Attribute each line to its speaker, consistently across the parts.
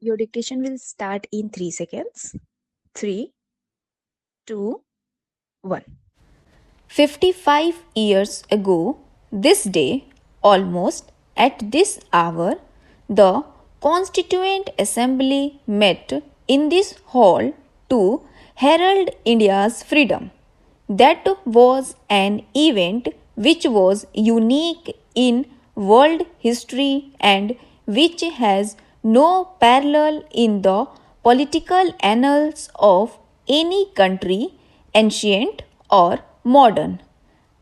Speaker 1: Your dictation will start in 3 seconds. 3, 2, 1.
Speaker 2: 55 years ago, this day, almost at this hour, the Constituent Assembly met in this hall to herald India's freedom. That was an event which was unique in world history and which has no parallel in the political annals of any country, ancient or modern.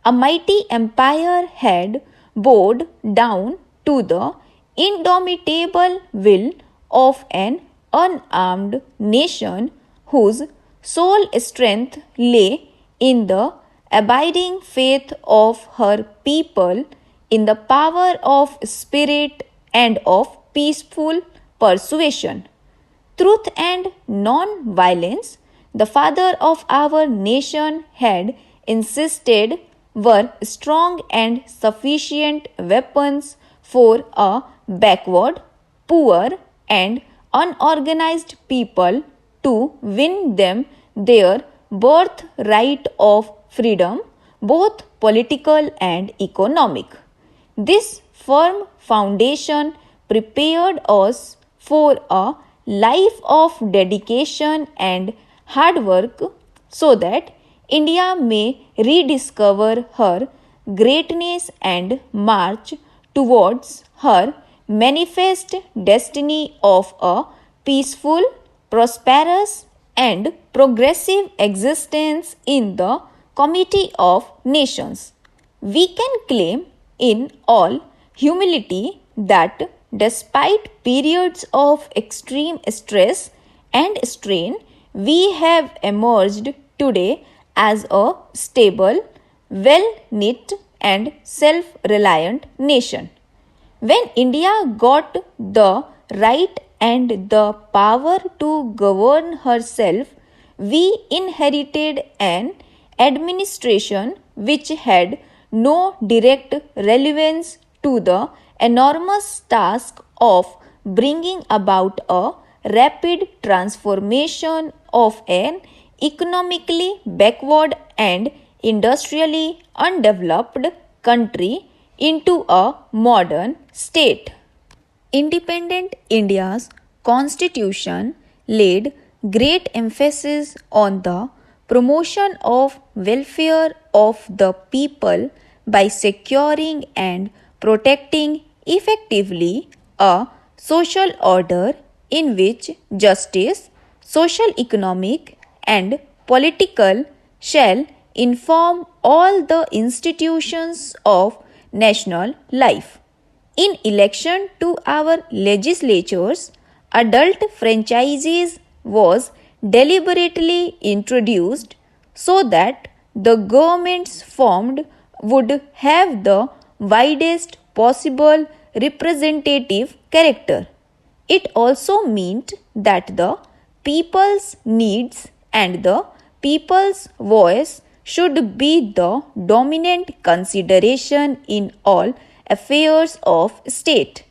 Speaker 2: A mighty empire had bowed down to the indomitable will of an unarmed nation whose sole strength lay in the abiding faith of her people, in the power of spirit and of peaceful persuasion. Truth and non violence, the father of our nation had insisted, were strong and sufficient weapons for a backward, poor, and unorganized people to win them their birthright of freedom, both political and economic. This firm foundation prepared us for a life of dedication and hard work so that India may rediscover her greatness and march towards her manifest destiny of a peaceful, prosperous, and progressive existence in the Committee of Nations. We can claim in all humility that despite periods of extreme stress and strain, we have emerged today as a stable, well knit, and self reliant nation. When India got the right and the power to govern herself, we inherited an administration which had no direct relevance to the enormous task of bringing about a rapid transformation of an economically backward and industrially undeveloped country into a modern state. Independent India's constitution laid great emphasis on the promotion of welfare of the people by securing and protecting effectively a social order in which justice, social, economic, and political shall inform all the institutions of national life. In election to our legislatures, adult franchises was deliberately introduced so that the governments formed would have the widest possible representative character. It also meant that the people's needs and the people's voice should be the dominant consideration in all affairs of state.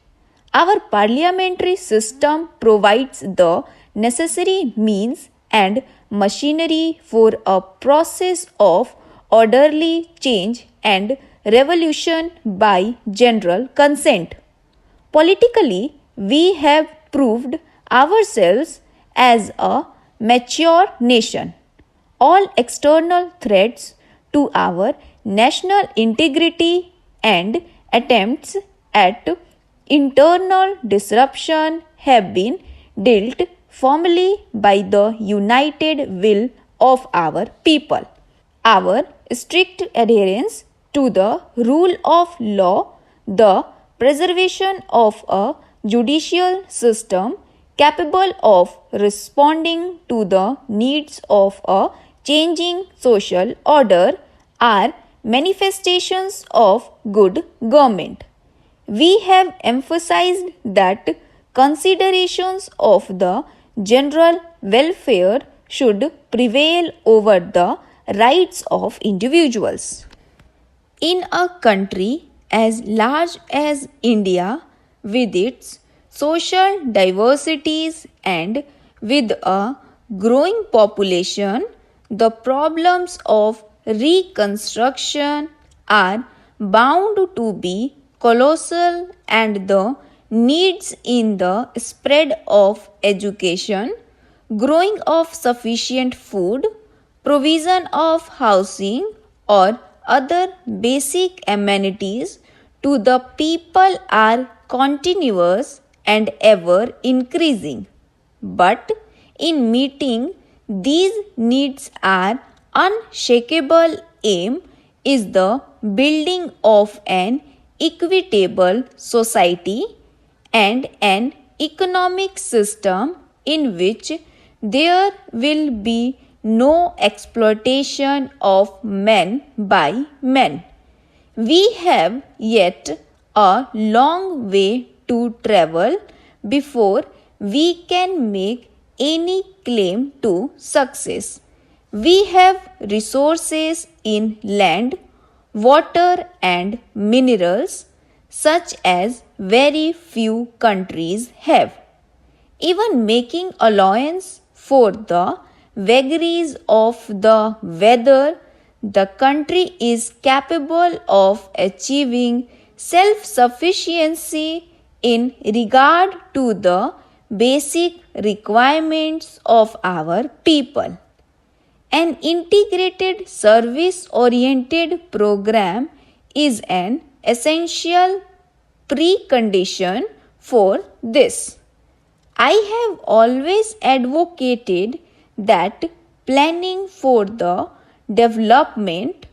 Speaker 2: Our parliamentary system provides the necessary means and machinery for a process of orderly change and revolution by general consent. Politically, we have proved ourselves as a mature nation. All external threats to our national integrity and attempts at internal disruption have been dealt firmly by the united will of our people. Our strict adherence to the rule of law, the preservation of a judicial system capable of responding to the needs of a changing social order are manifestations of good government. We have emphasized that considerations of the general welfare should prevail over the rights of individuals. In a country as large as India, with its social diversities, and with a growing population, the problems of reconstruction are bound to be colossal, and the needs in the spread of education, growing of sufficient food, provision of housing, or other basic amenities to the people are continuous and ever increasing. But in meeting these needs, our unshakable aim is the building of an equitable society and an economic system in which there will be no exploitation of men by men. We have yet a long way to travel before we can make any claim to success. We have resources in land, water, and minerals such as very few countries have. Even making allowance for the vagaries of the weather, the country is capable of achieving self sufficiency in regard to the basic requirements of our people. An integrated service oriented program is an essential precondition for this. I have always advocated that planning for the development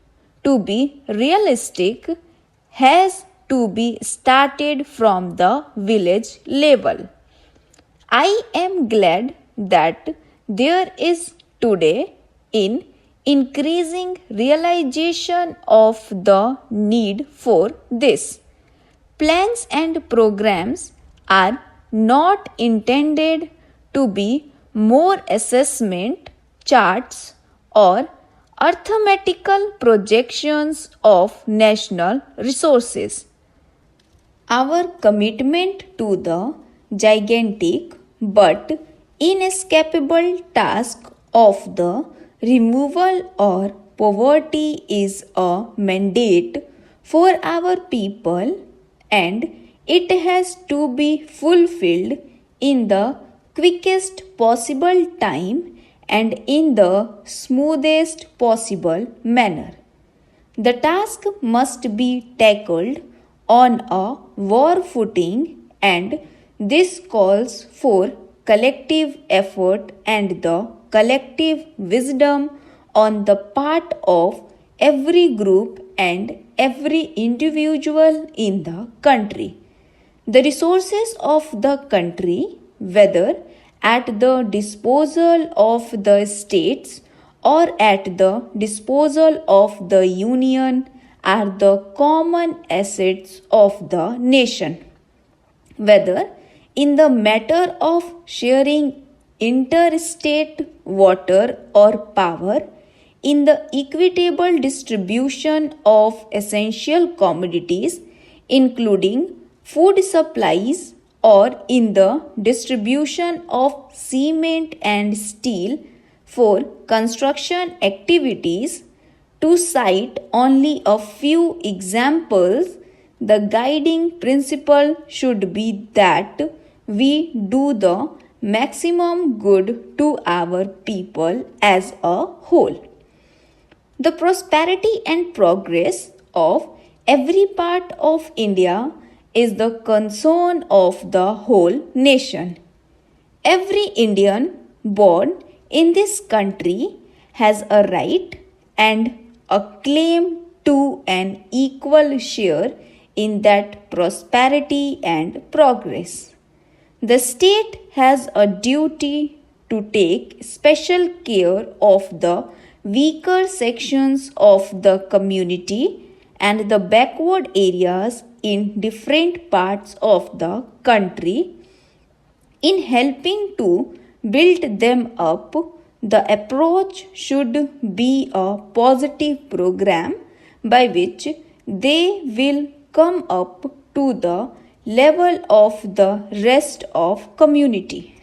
Speaker 2: to be realistic has to be started from the village level. I am glad that there is today in increasing realization of the need for this. Plans and programs are not intended to be more assessment charts or arithmetical projections of national resources. Our commitment to the gigantic but inescapable task of the removal of poverty is a mandate for our people, and it has to be fulfilled in the quickest possible time and in the smoothest possible manner. The task must be tackled on a war footing, and this calls for collective effort and the collective wisdom on the part of every group and every individual in the country. The resources of the country, whether at the disposal of the states or at the disposal of the union, are the common assets of the nation. Whether in the matter of sharing interstate water or power, in the equitable distribution of essential commodities, including food supplies, or in the distribution of cement and steel for construction activities, to cite only a few examples, the guiding principle should be that we do the maximum good to our people as a whole. The prosperity and progress of every part of India is the concern of the whole nation. Every Indian born in this country has a right and a claim to an equal share in that prosperity and progress. The state has a duty to take special care of the weaker sections of the community and the backward areas in different parts of the country. In helping to build them up, the approach should be a positive program by which they will come up to the level of the rest of community.